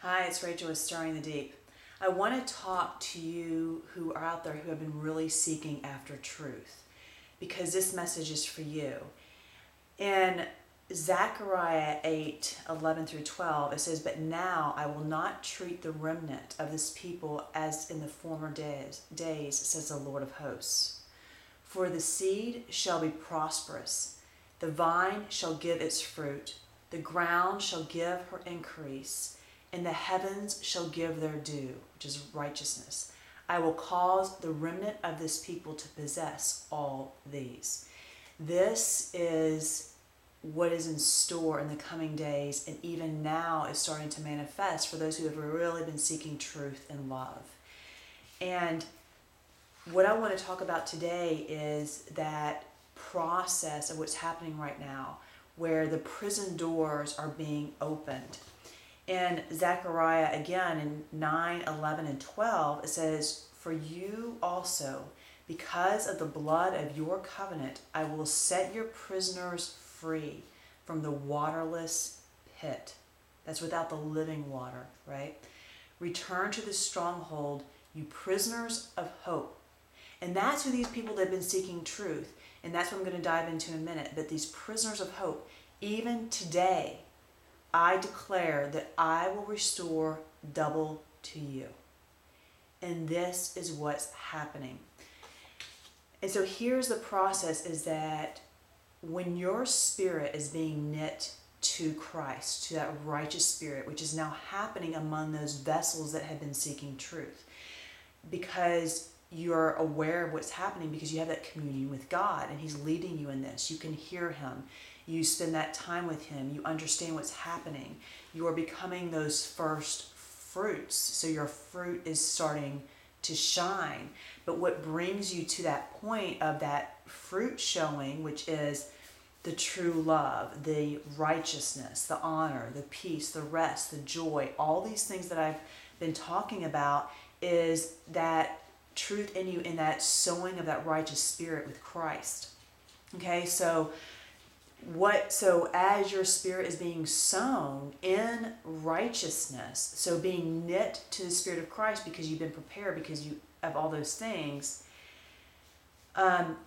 Hi, it's Rachel with Stirring the Deep. I want to talk to you who are out there who have been really seeking after truth, because this message is for you. In Zechariah 8:11 through 12, it says, "But now I will not treat the remnant of this people as in the former days, says the Lord of hosts. For the seed shall be prosperous, the vine shall give its fruit, the ground shall give her increase, and the heavens shall give their due," which is righteousness. "I will cause the remnant of this people to possess all these." This is what is in store in the coming days, and even now is starting to manifest for those who have really been seeking truth and love. And what I want to talk about today is that process of what's happening right now, where the prison doors are being opened. In Zechariah, again, in 9:11 and 12, it says, "For you also, because of the blood of your covenant, I will set your prisoners free from the waterless pit." That's without the living water, right? "Return to the stronghold, you prisoners of hope." And that's who these people that have been seeking truth. And that's what I'm going to dive into in a minute. But these prisoners of hope, even today, I declare that I will restore double to you. And this is what's happening. And so here's the process, is that when your spirit is being knit to Christ, to that righteous spirit, which is now happening among those vessels that have been seeking truth, because you're aware of what's happening, because you have that communion with God and He's leading you in this. You can hear Him. You spend that time with Him. You understand what's happening. You are becoming those first fruits. So your fruit is starting to shine. But what brings you to that point of that fruit showing, which is the true love, the righteousness, the honor, the peace, the rest, the joy, all these things that I've been talking about, is that truth in you, in that sowing of that righteous spirit with Christ. Okay, so as your spirit is being sown in righteousness, so being knit to the Spirit of Christ, because you've been prepared, because you have all those things,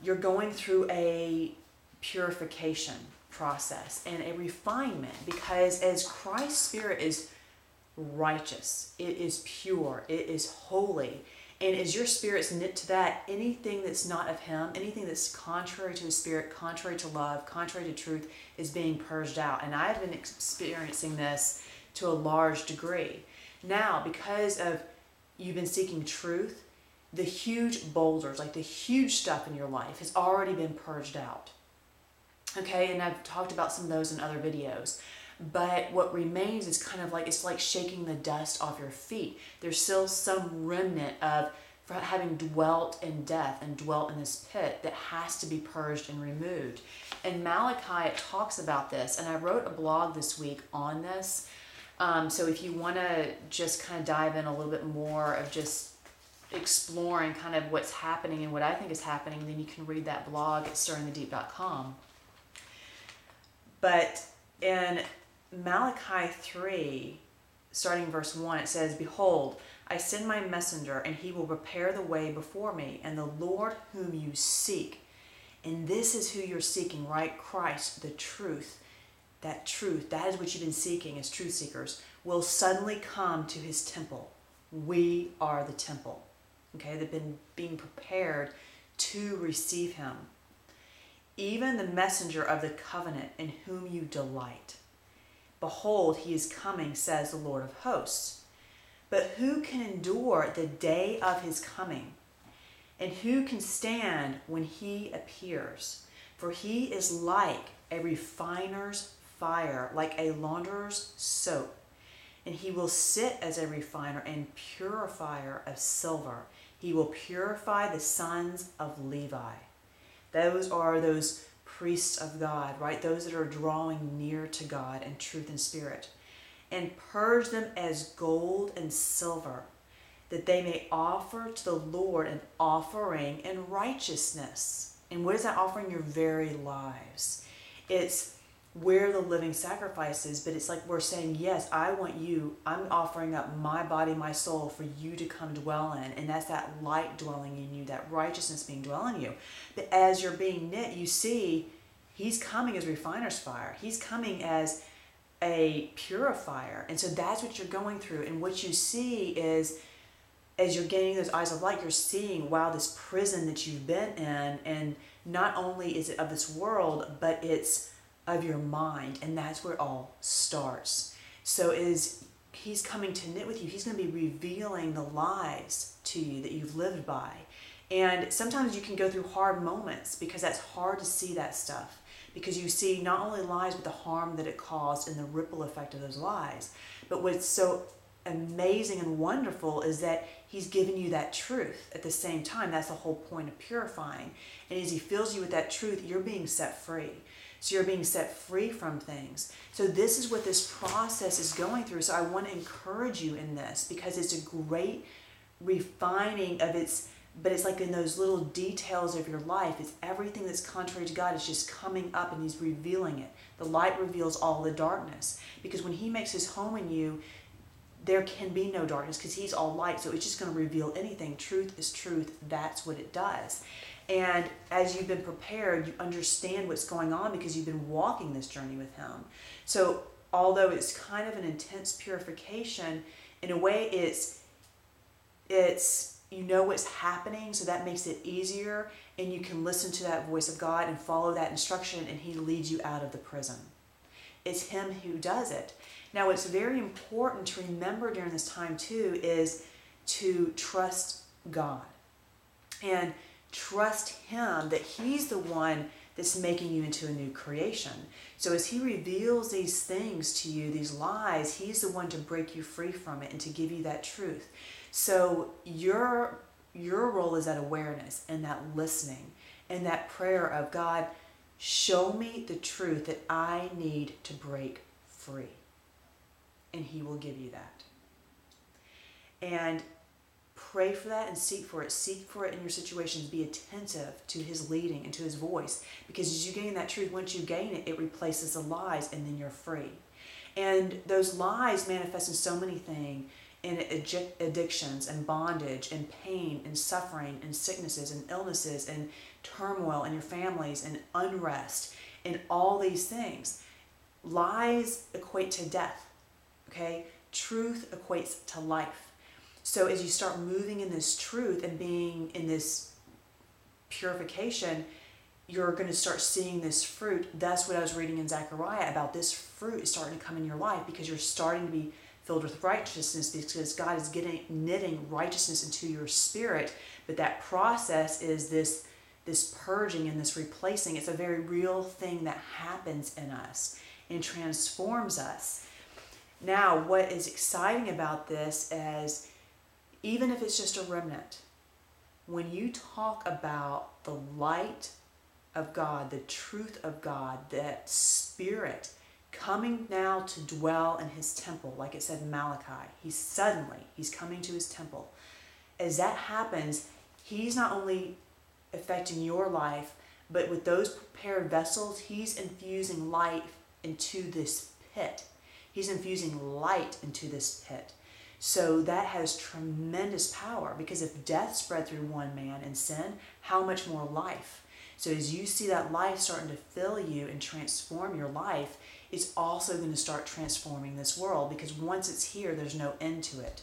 you're going through a purification process and a refinement, because as Christ's spirit is righteous, it is pure, it is holy. And as your spirit's knit to that, anything that's not of Him, anything that's contrary to His Spirit, contrary to love, contrary to truth, is being purged out. And I've been experiencing this to a large degree. Now, because of you've been seeking truth, the huge boulders, like the huge stuff in your life, has already been purged out. Okay, and I've talked about some of those in other videos. But what remains is kind of like, it's like shaking the dust off your feet. There's still some remnant of having dwelt in death and dwelt in this pit that has to be purged and removed. And Malachi, it talks about this, and I wrote a blog this week on this. So if you want to just kind of dive in a little bit more of just exploring kind of what's happening and what I think is happening, then you can read that blog at stirringthedeep.com. But in Malachi 3, starting verse 1, it says, "Behold, I send my messenger, and he will prepare the way before me, and the Lord whom you seek." And this is who you're seeking, right? Christ, the truth. That truth, that is what you've been seeking as truth seekers, will suddenly come to His temple. We are the temple. Okay, they've been being prepared to receive Him. "Even the messenger of the covenant in whom you delight. Behold, He is coming, says the Lord of hosts. But who can endure the day of His coming? And who can stand when He appears? For He is like a refiner's fire, like a launderer's soap. And He will sit as a refiner and purifier of silver. He will purify the sons of Levi." Those are those priests of God, right? Those that are drawing near to God in truth and spirit. "And purge them as gold and silver, that they may offer to the Lord an offering in righteousness." And what is that offering? Your very lives. It's we're the living sacrifices, but it's like we're saying, yes, I want you, I'm offering up my body, my soul for you to come dwell in. And that's that light dwelling in you, that righteousness being dwelling in you. But as you're being knit, you see, he's coming as refiner's fire. He's coming as a purifier. And so that's what you're going through. And what you see is, as you're gaining those eyes of light, you're seeing, wow, this prison that you've been in, and not only is it of this world, but it's of your mind, and that's where it all starts. So is he's coming to knit with you, he's going to be revealing the lies to you that you've lived by. And sometimes you can go through hard moments because that's hard to see that stuff, because you see not only lies but the harm that it caused and the ripple effect of those lies. But what's so amazing and wonderful is that he's giving you that truth at the same time. That's the whole point of purifying. And as he fills you with that truth, you're being set free. So you're being set free from things. So this is what this process is going through. So I want to encourage you in this, because it's a great refining of but it's like in those little details of your life. It's everything that's contrary to God is just coming up, and he's revealing it. The light reveals all the darkness, because when he makes his home in you, there can be no darkness, because he's all light. So it's just going to reveal anything. Truth is truth. That's what it does. And as you've been prepared, you understand what's going on because you've been walking this journey with him. So although it's kind of an intense purification, in a way it's you know what's happening, so that makes it easier, and you can listen to that voice of God and follow that instruction, and he leads you out of the prison. It's him who does it. Now, what's very important to remember during this time too is to trust God. And trust him that he's the one that's making you into a new creation. So as he reveals these things to you, these lies, he's the one to break you free from it and to give you that truth. So your role is that awareness and that listening and that prayer of, God, show me the truth that I need to break free. And he will give you that. And pray for that and seek for it. Seek for it in your situations. Be attentive to his leading and to his voice. Because as you gain that truth, once you gain it, it replaces the lies, and then you're free. And those lies manifest in so many things, in addictions and bondage and pain and suffering and sicknesses and illnesses and turmoil in your families and unrest and all these things. Lies equate to death. Okay? Truth equates to life. So as you start moving in this truth and being in this purification, you're going to start seeing this fruit. That's what I was reading in Zechariah about. This fruit is starting to come in your life because you're starting to be filled with righteousness, because God is knitting righteousness into your spirit. But that process is this purging and this replacing. It's a very real thing that happens in us and transforms us. Now, what is exciting about this is, even if it's just a remnant, when you talk about the light of God, the truth of God, that spirit coming now to dwell in his temple, like it said in Malachi, he's coming to his temple. As that happens, he's not only affecting your life, but with those prepared vessels, he's infusing life into this pit. He's infusing light into this pit. So that has tremendous power, because if death spread through one man in sin, how much more life? So as you see that life starting to fill you and transform your life, it's also going to start transforming this world, because once it's here, there's no end to it.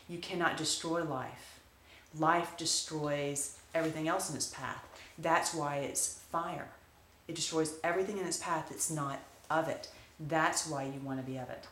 You cannot destroy life. Life destroys everything else in its path. That's why it's fire. It destroys everything in its path that's not of it. That's why you want to be of it.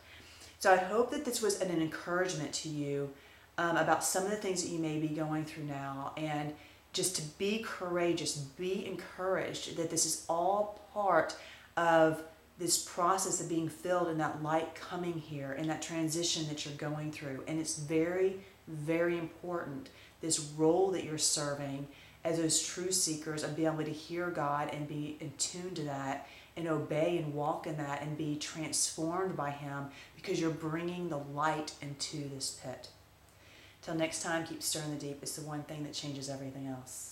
So I hope that this was an encouragement to you about some of the things that you may be going through now, and just to be courageous, be encouraged that this is all part of this process of being filled and that light coming here and that transition that you're going through. And it's very, very important, this role that you're serving as those true seekers, of being able to hear God and be in tune to that and obey and walk in that and be transformed by him, because you're bringing the light into this pit. Till next time, keep stirring the deep. It's the one thing that changes everything else.